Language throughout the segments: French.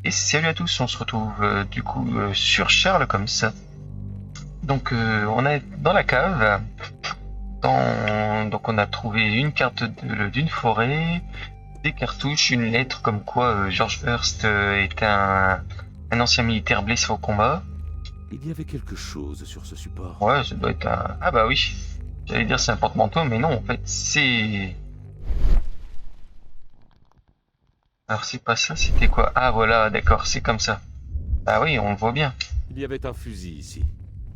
Et salut à tous, on se retrouve du coup sur Charles comme ça. Donc on est dans la cave. Donc on a trouvé une carte d'une forêt, des cartouches, une lettre comme quoi George Hurst est un ancien militaire blessé au combat. Il y avait quelque chose sur ce support. Ouais, ça doit être un... Ah bah oui, j'allais dire c'est un porte-manteau, mais non, en fait c'est... Alors c'est pas ça, c'était quoi? Ah voilà, d'accord, c'est comme ça. Ah oui, on le voit bien. Il y avait un fusil ici.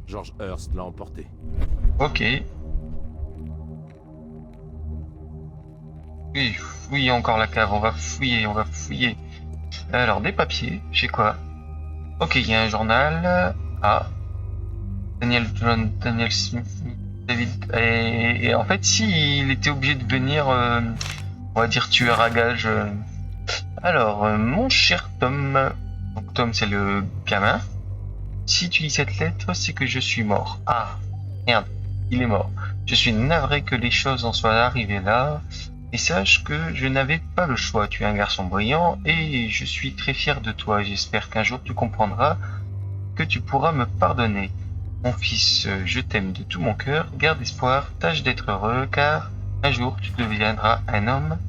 George Hurst l'a emporté. Ok. Oui, oui, encore la cave, on va fouiller, on va fouiller. Alors, des papiers, j'ai quoi? Ok, il y a un journal. Ah, Daniel John, Daniel Smith, David. Et en fait, si il était obligé de venir, on va dire tueur à gage. Alors, mon cher Tom. Donc, Tom, c'est le gamin. Si tu lis cette lettre, c'est que je suis mort. Ah, merde, il est mort. Je suis navré que les choses en soient arrivées là. Et sache que je n'avais pas le choix. Tu es un garçon brillant et je suis très fier de toi. J'espère qu'un jour tu comprendras que tu pourras me pardonner. Mon fils, je t'aime de tout mon cœur. Garde espoir, tâche d'être heureux, car un jour tu deviendras un homme.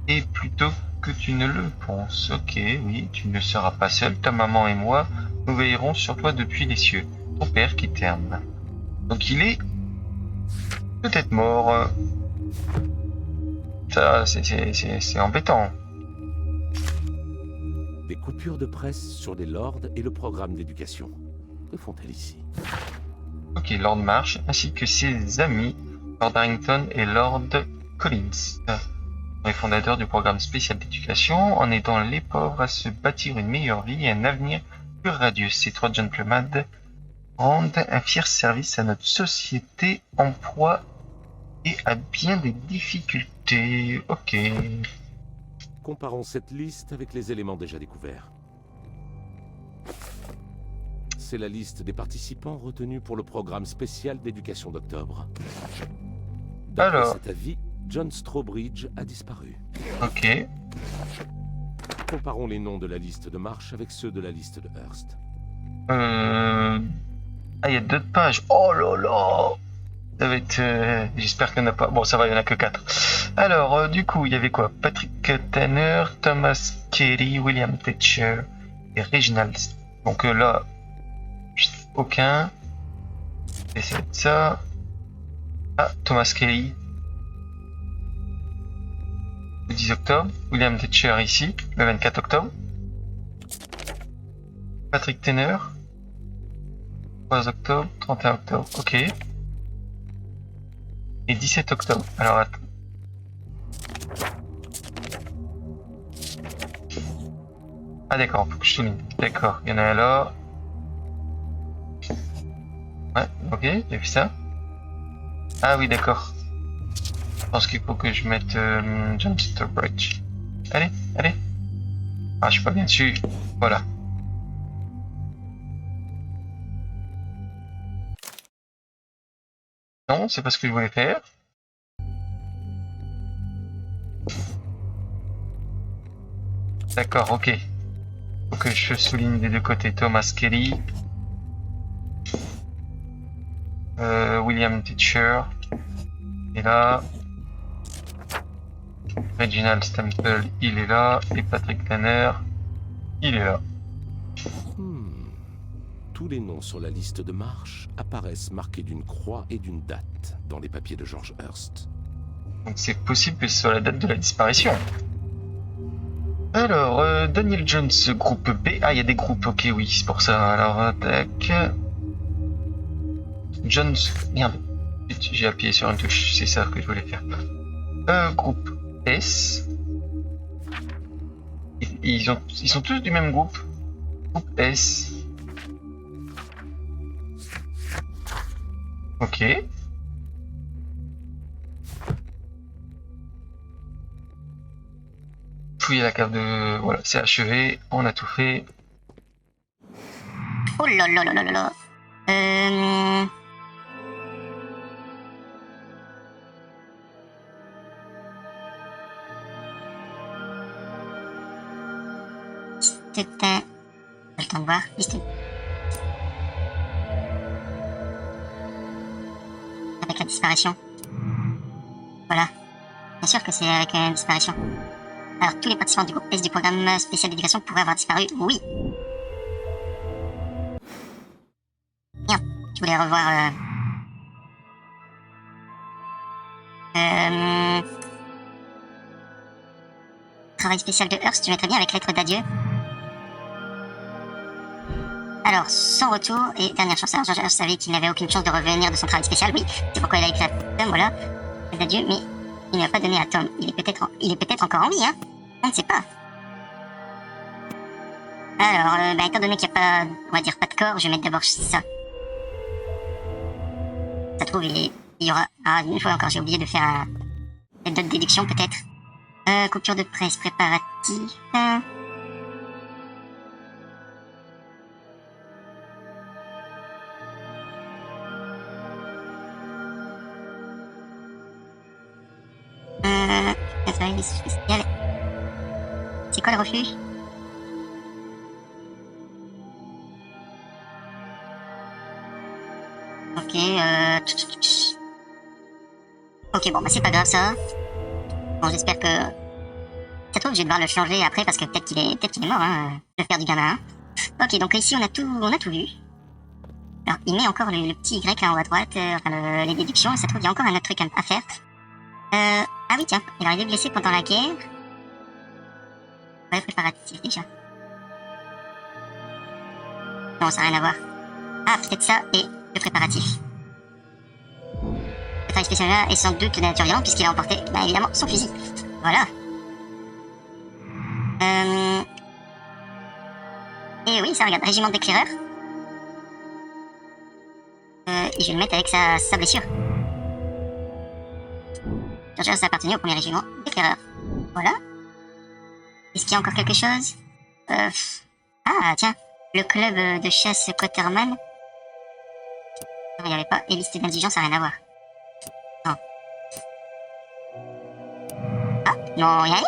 Et plutôt que tu ne le penses. Ok, oui, tu ne seras pas seul. Ta maman et moi, nous veillerons sur toi depuis les cieux. Ton père qui t'aime. Donc il est peut-être mort. Ça, c'est embêtant. Des coupures de presse sur les lords et le programme d'éducation. Que font-elles ici? Ok, Lord Marsh, ainsi que ses amis, Lord Harrington et Lord Collins, les fondateurs du programme spécial d'éducation, en aidant les pauvres à se bâtir une meilleure vie et un avenir plus radieux. Ces trois gentlemen rendent un fier service à notre société en proie et à bien des difficultés. Ok. Comparons cette liste avec les éléments déjà découverts. C'est la liste des participants retenus pour le programme spécial d'éducation d'octobre. D'après Alors, cet avis, John Strawbridge a disparu. ok. Comparons les noms de la liste de marche avec ceux de la liste de Hurst. Euh... Ah, il y a deux pages. Oh là là. Ça va être. J'espère qu'il n'y en a pas. Bon, ça va, il n'y en a que 4. Alors, du coup, il y avait quoi? Patrick Tanner, Thomas Kelly, William Thatcher et Reginald. Donc là, aucun. Et c'est ça. Ah, Thomas Kelly, le 10 octobre. William Thatcher ici, le 24 octobre. Patrick Tanner, 3 octobre, 31 octobre. Ok. Et 17 octobre. Alors, attends. Ah, d'accord, faut que je souligne. D'accord, il y en a un là. Ouais, ok, j'ai vu ça. Ah oui, d'accord. Je pense qu'il faut que je mette John Starbridge. Allez, allez. Ah, je suis pas bien dessus. Voilà. Non, c'est pas ce que je voulais faire. D'accord, ok. Faut que je souligne des deux côtés. Thomas Kelly, William Teacher. Et là, Reginald Stemple, il est là. Et Patrick Tanner, il est là. Hmm. Tous les noms sur la liste de marche apparaissent marqués d'une croix et d'une date dans les papiers de George Hurst. Donc c'est possible que ce soit la date de la disparition. Alors, Daniel Jones, groupe B. Ah, il y a des groupes, ok, oui, c'est pour ça. Alors, tac. Jones. Merde. J'ai appuyé sur une touche, c'est ça que je voulais faire. Groupe S. Ils sont tous du même groupe. Groupe S. Ok. Fouiller la cave de... Voilà, c'est achevé. On a tout fait. Oh là là là là là là. J'ai le temps de voir. Liste. Avec la disparition. Voilà. Bien sûr que c'est avec la disparition. Alors, tous les participants du groupe S du programme spécial d'éducation pourraient avoir disparu. Oui. Bien. Je voulais revoir... Travail spécial de Hearst, tu mettrais bien avec lettre d'adieu. Alors, sans retour et dernière chance. Alors, George Hearst savait qu'il n'avait aucune chance de revenir de son travail spécial. Oui, c'est pourquoi il a écrit à Tom, voilà. Lettre d'adieu, mais il ne l'a pas donné à Tom. Il est peut-être encore en vie, hein. On ne sait pas. Alors, étant donné qu'il n'y a pas, on va dire pas de corps, je vais mettre d'abord ça. Ça trouve, il y aura... Ah, une fois encore, j'ai oublié de faire d'autres déductions, peut-être. Coupure de presse préparatif. Spécial. C'est quoi le refuge? Ok, Ok, bon, bah c'est pas grave ça. Bon, j'espère que... Ça trouve, je vais devoir le changer après parce que peut-être qu'il est mort, hein, le père du gamin. Hein. Ok, donc ici on a tout vu. Alors, il met encore le petit Y là en haut à droite, enfin les déductions, et ça trouve, il y a encore un autre truc à faire. Ah oui, tiens, il aurait été blessé pendant la guerre. Ouais, préparatif déjà. Non, ça n'a rien à voir. Ah, peut-être ça et le préparatif. Le travail spécial là est sans doute de nature violente puisqu'il a emporté, bah évidemment, son fusil. Voilà. Et oui, ça regarde, régiment d'éclaireurs. Et je vais le mettre avec sa blessure. George Hearst appartenait au premier régiment d'éclaireurs. Voilà. Est-ce qu'il y a encore quelque chose? Ah, tiens. Le club de chasse Quaterman. Il n'y avait pas. Et liste d'indigence, ça n'a rien à voir. Non. Ah, non, il n'y a rien.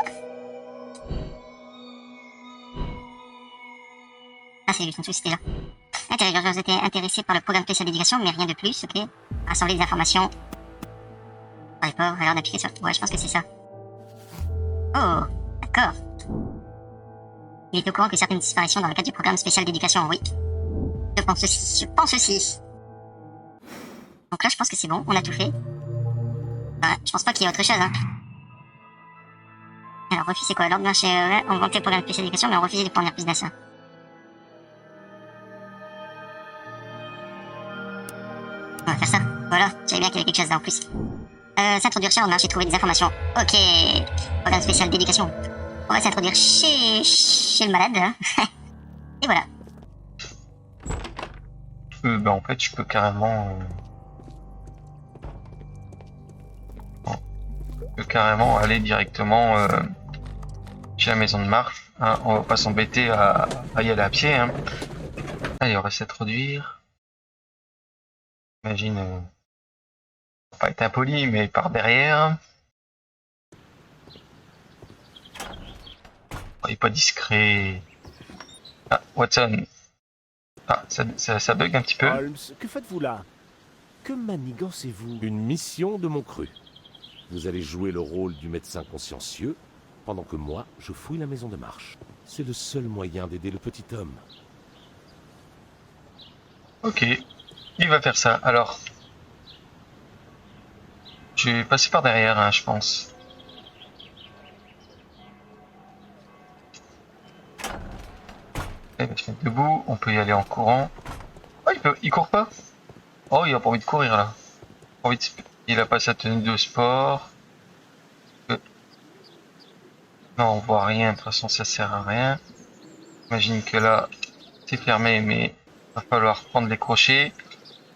Ah, c'est juste en dessous, c'était là. Intéressant, George était intéressé par le programme spécial d'éducation, mais rien de plus, ok. Rassembler des informations. Pour les pauvres, alors d'appliquer sur... Ouais, je pense que c'est ça. Oh, d'accord. Il est au courant que certaines disparitions dans le cadre du programme spécial d'éducation, oui. Je pense aussi. Donc là, je pense que c'est bon, on a tout fait. Ouais, je pense pas qu'il y ait autre chose, hein. Alors, refus, c'est quoi? L'ordre marché, on vantait le programme spécial d'éducation, mais on refusait de fournir plus d'assaut. On va faire ça. Voilà, j'avais bien qu'il y avait quelque chose là en plus. S'introduire chez Ordre, j'ai trouvé des informations. Ok. Programme spécial d'éducation. On va s'introduire chez le malade. Hein. Et voilà. Bah en fait, je peux carrément... aller directement chez la maison de marche. Hein. On va pas s'embêter à y aller à pied. Hein. Allez, on va s'introduire. Imagine... on va pas être impoli, mais par derrière. Il est pas discret. Ah, Watson. Ah, ça bug un petit peu. Holmes, que faites-vous là? Que manigancez-vous? Une mission de mon cru. Vous allez jouer le rôle du médecin consciencieux, pendant que moi, je fouille la maison de marche. C'est le seul moyen d'aider le petit homme. Ok, il va faire ça. Alors, je vais passer par derrière, hein, je pense. Il va se mettre debout, on peut y aller en courant. Oh, il court pas. Oh, il a pas envie de courir là. Il a pas sa tenue de sport. Non, on voit rien, de toute façon ça sert à rien. J'imagine que là, c'est fermé, mais il va falloir prendre les crochets.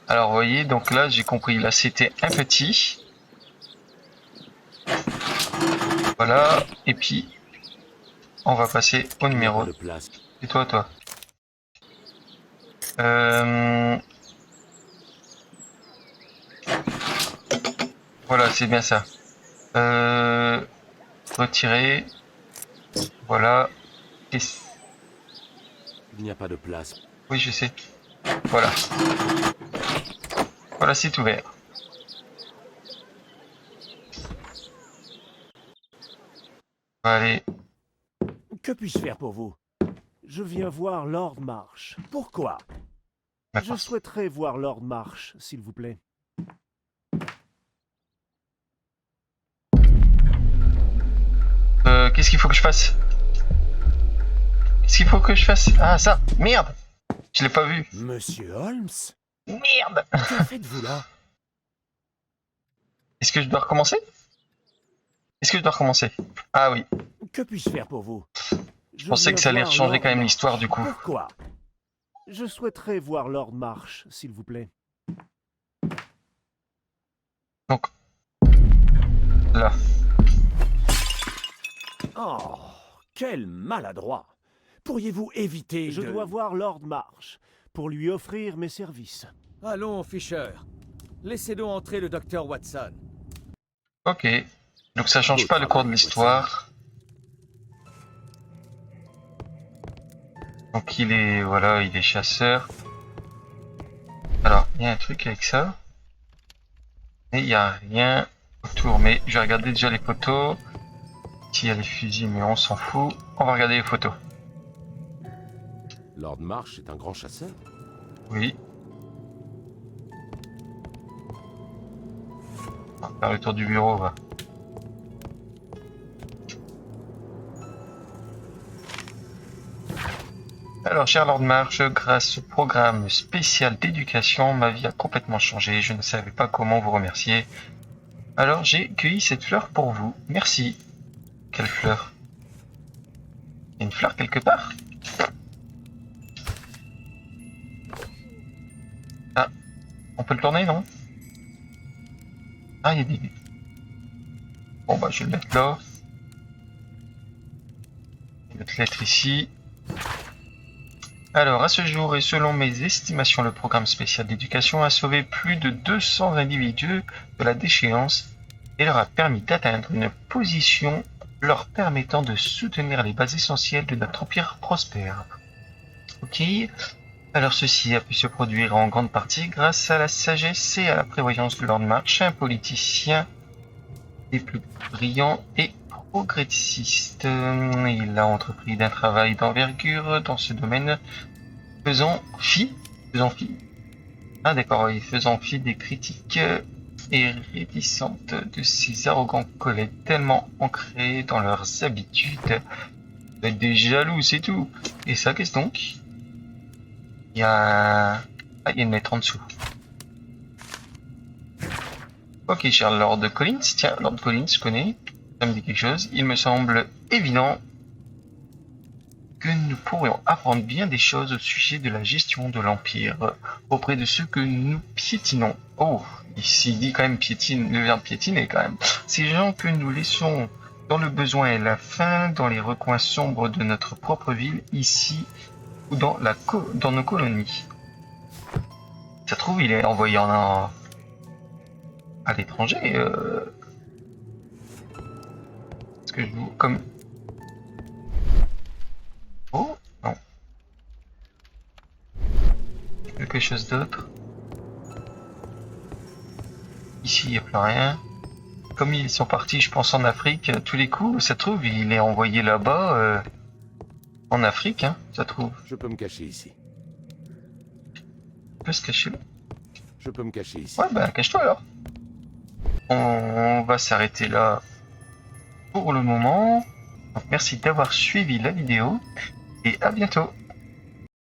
Alors vous voyez, donc là j'ai compris, là c'était un petit. Voilà, et puis on va passer au numéro. Et toi. Voilà, c'est bien ça. Retirer. Voilà. Il n'y a pas de place. Oui, je sais. Voilà. Voilà, c'est ouvert. Allez. Que puis-je faire pour vous? Je viens voir Lord Marsh. Pourquoi? Je D'accord. souhaiterais voir Lord Marsh, s'il vous plaît. Qu'est-ce qu'il faut que je fasse? Qu'est-ce qu'il faut que je fasse? Ah, ça! Merde! Je l'ai pas vu. Monsieur Holmes? Merde! Que faites-vous là? Est-ce que je dois recommencer? Est-ce que je dois recommencer? Ah oui. Que puis-je faire pour vous? Je pensais que ça allait changer quand même l'histoire du coup. Pourquoi? Je souhaiterais voir Lord Marsh, s'il vous plaît. Donc. Là. Oh, quel maladroit! Pourriez-vous éviter Je dois voir Lord Marsh, pour lui offrir mes services. Allons, Fisher. Laissez donc entrer le docteur Watson. Ok. Donc ça change pas le cours de l'histoire. Donc il est, voilà, il est chasseur. Alors, il y a un truc avec ça. Et il n'y a rien autour. Mais je vais regarder déjà les photos. S'il y a les fusils, mais on s'en fout. On va regarder les photos. Lord Marsh est un grand chasseur. Oui. On va faire le tour du bureau, va. Alors, cher Lord Marsh, grâce au programme spécial d'éducation, ma vie a complètement changé. Je ne savais pas comment vous remercier. Alors, j'ai cueilli cette fleur pour vous. Merci. Quelle fleur? Il y a une fleur quelque part? Ah, on peut le tourner, non? Ah, il y a des... Bon, bah, je vais le mettre là. Je vais mettre lettre ici. Alors, à ce jour, et selon mes estimations, le programme spécial d'éducation a sauvé plus de 200 individus de la déchéance et leur a permis d'atteindre une position leur permettant de soutenir les bases essentielles de notre empire prospère. Ok. Alors ceci a pu se produire en grande partie grâce à la sagesse et à la prévoyance de Lord Marsh, un politicien des plus brillants et progressiste. Il a entrepris d'un travail d'envergure dans ce domaine, faisant fi des critiques et réticentes de ces arrogants collègues tellement ancrés dans leurs habitudes. Vous êtes des jaloux, c'est tout. Et ça, qu'est-ce donc? Il y a une lettre en dessous. Ok, cher Lord Collins. Tiens, Lord Collins, je connais. Ça me dit quelque chose. Il me semble évident que nous pourrions apprendre bien des choses au sujet de la gestion de l'Empire auprès de ceux que nous piétinons. Oh, ici il dit quand même piétine, le verbe piétiner quand même. Ces gens que nous laissons dans le besoin et la faim, dans les recoins sombres de notre propre ville, ici ou dans nos colonies. Ça se trouve, il est envoyé à l'étranger. Est-ce que je vous comme oh non. Quelque chose d'autre. Ici, il n'y a plus rien. Comme ils sont partis, je pense, en Afrique, tous les coups, ça se trouve, il est envoyé là-bas, en Afrique, hein, ça se trouve. Je peux me cacher ici. On peut se cacher là. Je peux me cacher ici. Ouais, bah, cache-toi alors. On va s'arrêter là pour le moment. Donc, merci d'avoir suivi la vidéo et à bientôt.